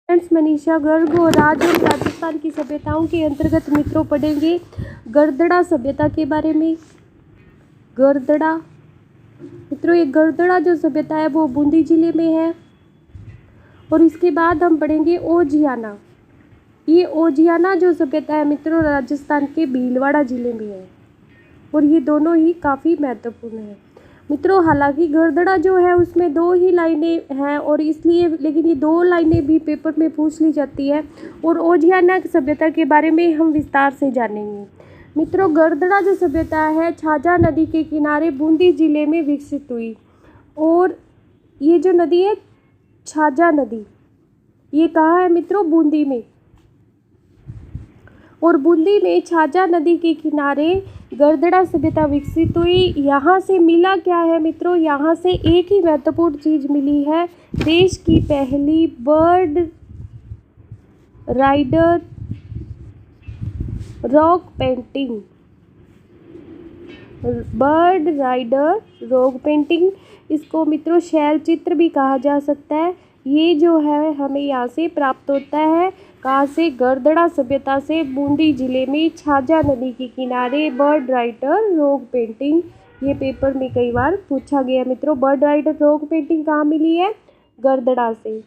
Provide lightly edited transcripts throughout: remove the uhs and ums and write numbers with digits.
Friends, Manisha Garg और आज हम राजस्थान की सभ्यताओं के अंतर्गत मित्रों पढ़ेंगे गरदड़ा सभ्यता के बारे में। गरदड़ा मित्रों, ये गरदड़ा जो सभ्यता है वो बूंदी जिले में है। और इसके बाद हम पढ़ेंगे ओजियाना। ये ओजियाना जो सभ्यता है मित्रों राजस्थान के भीलवाड़ा जिले में है और ये दोनों ही काफ़ी महत्वपूर्ण है मित्रों। हालांकि गरदड़ा जो है उसमें 2 ही लाइनें हैं और इसलिए लेकिन ये 2 लाइनें भी पेपर में पूछ ली जाती है और ओजियाना सभ्यता के बारे में हम विस्तार से जानेंगे। मित्रों, गरदड़ा जो सभ्यता है छाजा नदी के किनारे बूंदी जिले में विकसित हुई और ये जो नदी है छाजा नदी, ये कहाँ है मित्रों? बूंदी में। और बूंदी में छाजा नदी के किनारे गरदड़ा सभ्यता विकसित हुई। यहाँ से मिला क्या है मित्रों? यहाँ से एक ही महत्वपूर्ण चीज़ मिली है, देश की पहली bird rider rock painting. Bird rider rock painting, इसको मित्रों शैल चित्र भी कहा जा सकता है। ये जो है हमें यहाँ से प्राप्त होता है, कहाँ से? गरदड़ा सभ्यता से। बूंदी जिले में छाजा नदी के किनारे बर्ड राइडर रॉक पेंटिंग, ये पेपर में कई बार पूछा गया मित्रों। बर्ड राइडर रॉक पेंटिंग कहाँ मिली है? गरदड़ा से।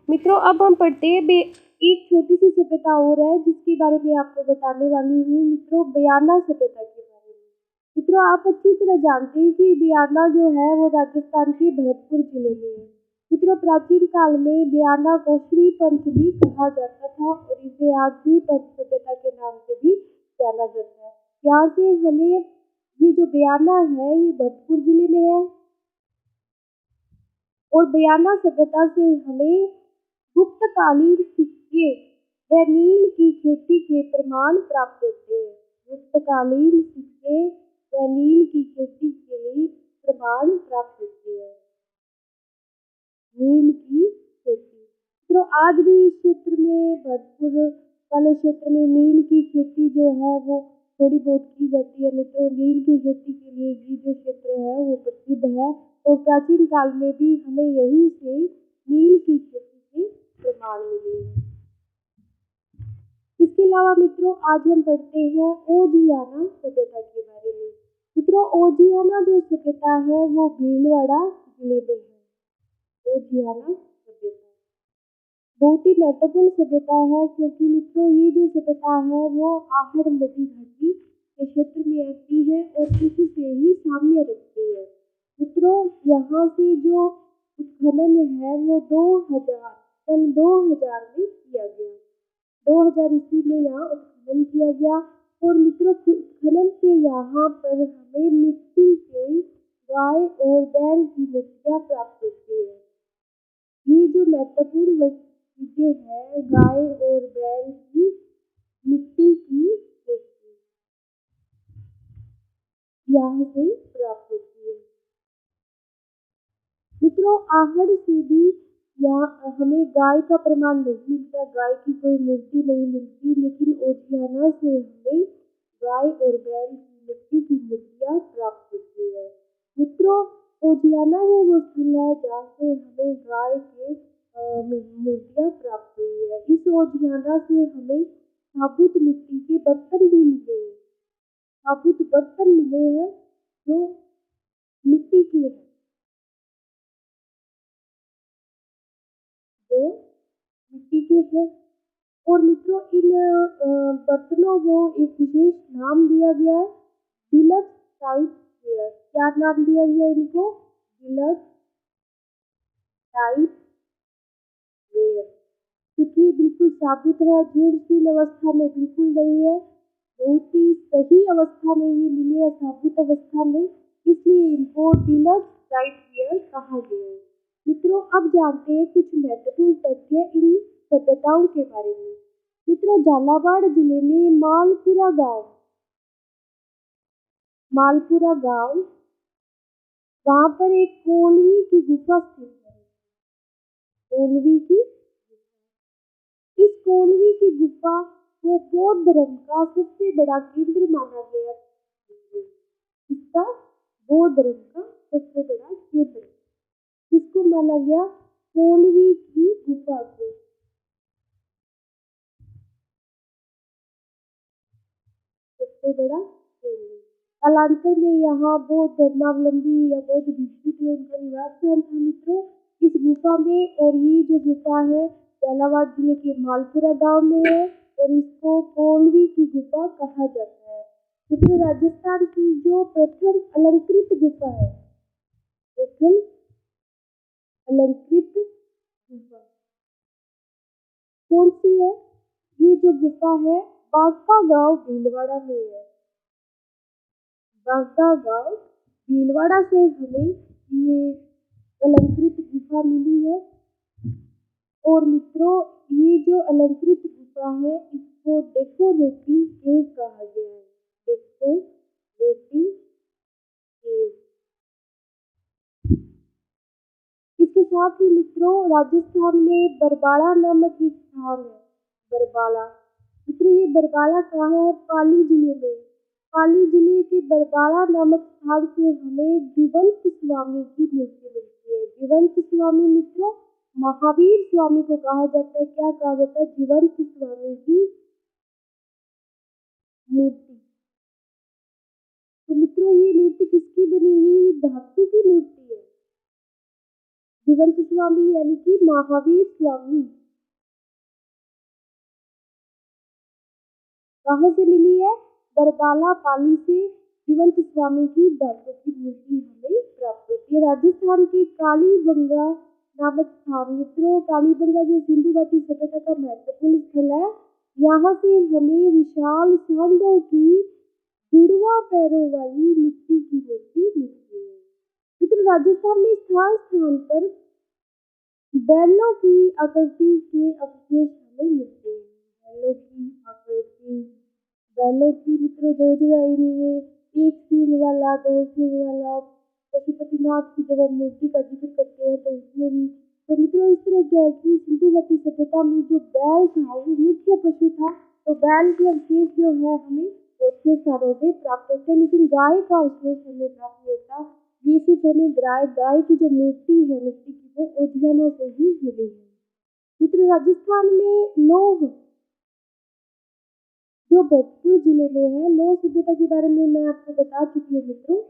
मित्रों, अब हम पढ़ते हैं एक छोटी सी सभ्यता और है जिसके बारे में आपको बताने वाली हूँ मित्रों, बयाना सभ्यता के बारे में। मित्रों, आप अच्छी तरह जानते हैं कि बयाना जो है वो राजस्थान के भरतपुर जिले में है। मित्रों, प्राचीन काल में बयाना को श्रीपंथ भी कहा जाता था और इसे आज भी पंथ सभ्यता के नाम से भी जाना जाता है। यहाँ से हमें ये जो बयाना है ये भरतपुर जिले में है और बयाना सभ्यता से हमें गुप्तकालीन सिक्के व नील की खेती के प्रमाण प्राप्त होते हैं। गुप्तकालीन सिक्के व नील की खेती के लिए प्रमाण प्राप्त होते हैं। नील की खेती तो आज भी इस क्षेत्र में, भरतपुर वाले क्षेत्र में नील की खेती जो है वो थोड़ी बहुत की जाती है मित्रों। नील की खेती के लिए ये जो क्षेत्र है वो प्रसिद्ध है और प्राचीन काल में भी हमें यहीं से नील की खेती के प्रमाण मिले हैं। इसके अलावा मित्रों आज हम पढ़ते हैं ओजियाना सभ्यता के बारे में। मित्रों, ओजियाना जो सभ्यता है वो भीलवाड़ा जिले में है। ओजियाना सभ्यता बहुत ही महत्वपूर्ण सभ्यता है क्योंकि मित्रों ये जो सभ्यता है वो आहड़ नदी घाटी के क्षेत्र में आती है और इससे ही साम्य रखती है। मित्रों, यहाँ से जो उत्खनन है वो 2000 में किया गया। 2000 ईस्वी में यहाँ उत्खनन किया गया और मित्रों उत्खनन से यहाँ पर हमें मिट्टी से गाय और बैल की मूर्तियाँ प्राप्त होती है। ये जो महत्वपूर्ण चीजें हैं, गाय और बैल की मिट्टी की मूर्ति यहाँ से प्राप्त होती है। मित्रों, आहड़ से भी यहाँ हमें गाय का प्रमाण नहीं मिलता, गाय की कोई मूर्ति नहीं मिलती, लेकिन ओजियाना से हमें गाय और बैल की मिट्टी की मूर्तियाँ प्राप्त होती है। मित्रों, ओजियाना ही वो स्थल है जहाँ से हमें गाय के मूर्तियाँ प्राप्त हुई है। इस ओजियाना से हमें साबुत मिट्टी के बर्तन भी मिले हैं। साबुत बर्तन मिले हैं जो मिट्टी के हैं, जो मिट्टी के हैं। और मित्रों इन बर्तनों को एक विशेष नाम दिया गया है, डिलक्स टाइप वेयर। क्या नाम दिया गया इनको? Deluxe type ware. क्योंकि ये बिल्कुल साबुत है, जीर्णशील अवस्था में बिल्कुल नहीं है, बहुत ही सही अवस्था में ये मिले है, साबुत अवस्था में, इसलिए इनको डिलक्स टाइप वेयर कहा गया है। मित्रों, अब जानते हैं कुछ महत्वपूर्ण तथ्य इन सभ्यताओं के बारे में। मित्रों, झालावाड़ जिले में मालपुरा गांव वहां पर एक कोलवी की गुफा स्थित है। कोलवी की, इस कोलवी की गुफा को बौद्ध धर्म का सबसे बड़ा केंद्र माना गया। इसका बौद्ध धर्म का सबसे बड़ा केंद्र किसको माना गया? कोलवी की गुफा को। सबसे बड़ा केंद्र। कालांतर में यहाँ बौद्ध धर्मावलंबी या बौद्ध भिक्षु थे, उनका निवास स्थान था मित्रों इस गुफा में। और ये जो गुफा है झालावाड़ जिले के मालपुरा गांव में है और इसको कोलवी की गुफा कहा जाता है। मित्रों राजस्थान की जो प्रथम अलंकृत गुफा है, प्रथम अलंकृत गुफा कौन सी है? ये जो गुफा है बांका गांव भीलवाड़ा में है। बांका गांव भीलवाड़ा से हमें ये अलंकृत गुफा मिली है। और मित्रों ये जो अलंकृत गुफा है इसको डेकोरेटिव केव कहा गया है। डेकोरेटिव केव। इसके साथ ही मित्रों राजस्थान में बरबाला नामक एक स्थान है। बरबाला मित्रों ये बरबाला कहाँ है? पाली जिले में। पाली जिले के बरबाला नामक स्थान से हमें जीवंत स्वामी की मूर्ति मिलती है। जीवंत स्वामी मित्रों महावीर स्वामी को कहा जाता है। क्या कहा जाता है? जीवंत स्वामी की मूर्ति। तो मित्रों ये मूर्ति किसकी बनी हुई है? ये धातु की मूर्ति है। जीवंत स्वामी यानी कि महावीर स्वामी। कहाँ से मिली है? बरबाला पाली से जीवंत स्वामी की धातु की मूर्ति हमें प्राप्त होती है। राजस्थान के कालीबंगा नामक स्थान मित्रों कालीबंगा जो सिंधु घाटी सभ्यता का महत्वपूर्ण स्थल है, यहाँ से हमें विशाल सांडों की जुड़वा पैरों वाली मिट्टी की मूर्ति मिलती है। मित्रों राजस्थान में स्थान स्थान पर बैलों की आकृति के अवशेष हमें मिलते हैं। बैलों की आकृति, बैलों की मित्रों जो ये एक सींग वाला, दो सींग वाला, पशुपतिनाथ की जब हम मूर्ति का जिक्र करते हैं तो उसमें भी तो मित्रों इस तरह क्या है कि सिंधु घाटी सभ्यता में जो बैल था वो मुख्य पशु था। तो बैल के अवशेष जो है हमें बहुत स्थानों से प्राप्त होते हैं, लेकिन गाय का अवशेष हमें प्राप्त नहीं होता। ये सिर्फ हमें गाय की जो मूर्ति है मिट्टी की वो उद्यानों से ही मिली है। मित्रों राजस्थान में नौह जो भोजपुर जिले में है, नौह सभ्यता के बारे में मैं आपको बता चुकी हूँ मित्रों।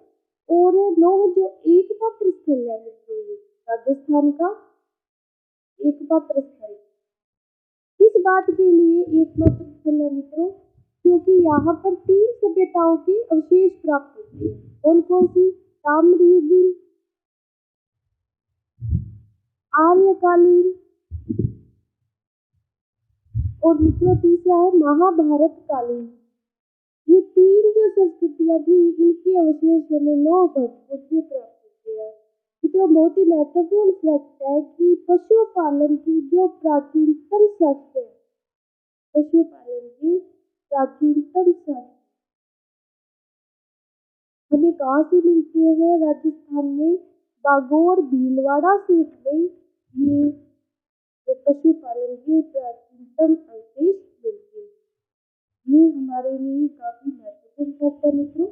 और नौह जो एकमात्र स्थल है मित्रों, ये राजस्थान का एकमात्र स्थल। किस बात के लिए एकमात्र स्थल है मित्रों? क्योंकि यहाँ पर 3 सभ्यताओं के अवशेष प्राप्त होते हैं। कौन कौन सी? ताम्रयुगीन, आर्यकालीन और मित्रों तीसरा है महाभारत कालीन। ये 3 जो संस्कृतियां थी इनके अवशेष हमें नौह भोजपुर से प्राप्त होते हैं। मित्रों बहुत ही महत्वपूर्ण फैक्ट है कि पशुपालन की जो प्राचीनतम शास्त्र है, पशुपालन की प्राचीनतम शास्त्र हमें कहाँ से मिलते हैं? राजस्थान में बागोर भीलवाड़ा से हमें ये पशुपालन के प्राचीनतम अवशेष मिलते हैं। ये हमारे लिए काफी महत्वपूर्ण फैक्ट है मित्रों।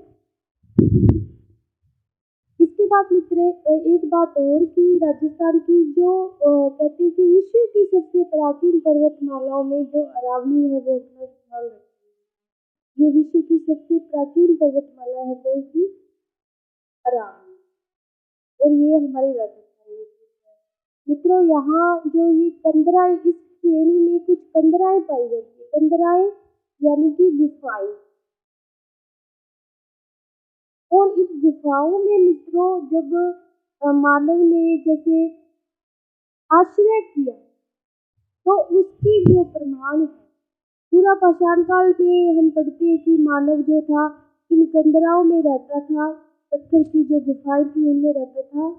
इसके बाद मित्रों एक बात और कि राजस्थान की जो कहते हैं कि विश्व की सबसे प्राचीन पर्वतमालाओं में जो अरावली है वो अपना स्थान रखती है। ये विश्व की सबसे प्राचीन पर्वतमाला है कौन सी? अरावली। और ये हमारे राजस्थान में है मित्रों। यहाँ जो ये कंदराएं, इस श्रेणी में कुछ कंदराएं पाई जाती है। कंदराएं यानी कि गुफाएं। और इस गुफाओं में मित्रों जब मानव ने जैसे आश्रय किया तो उसकी जो प्रमाण है, पूरा पाषाण काल में हम पढ़ते हैं कि मानव जो था इन कंदराओं में रहता था, पत्थर की जो गुफाएं थी उनमें रहता था।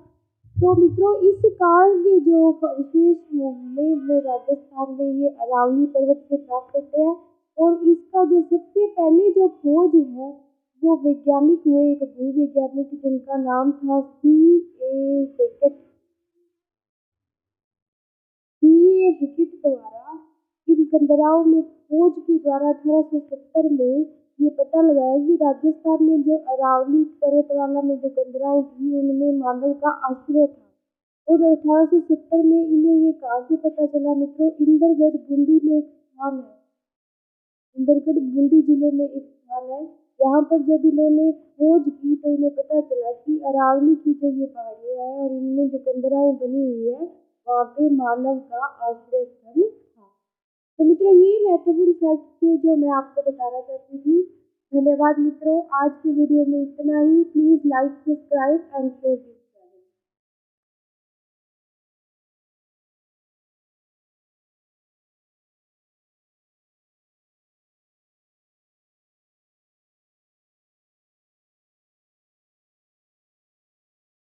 तो मित्रों इस काल के जो अवशेष है हमें वो राजस्थान में ये अरावली पर्वत से प्राप्त होते हैं। और इसका जो सबसे पहले जो खोज है वो वैज्ञानिक हुए, एक भूवैज्ञानिक जिनका नाम था C.A. हैकेट द्वारा इन कंदराओं में खोज के द्वारा 1870 में ये पता लगाया कि राजस्थान में जो अरावली पर्वतमाला में जो कंदराएं थी उनमें मानव का आश्रय था। और 1870 में इन्हें ये कहाँ से पता चला मित्रों? इंदरगढ़ बूंदी में एक स्थान है, इंदरगढ़ बूंदी जिले में एक स्थान है यहाँ पर जब इन्होंने खोज की तो इन्हें पता चला कि अरावली की जो ये पहाड़ियाँ हैं और इनमें जो कंदराएं बनी हुई है वहाँ पे मानव का आश्रय स्थल था। तो मित्रों ये महत्वपूर्ण फैक्ट थे जो मैं आपको बताना चाहती थी। धन्यवाद मित्रों, आज की वीडियो में इतना ही। Please like, subscribe and share.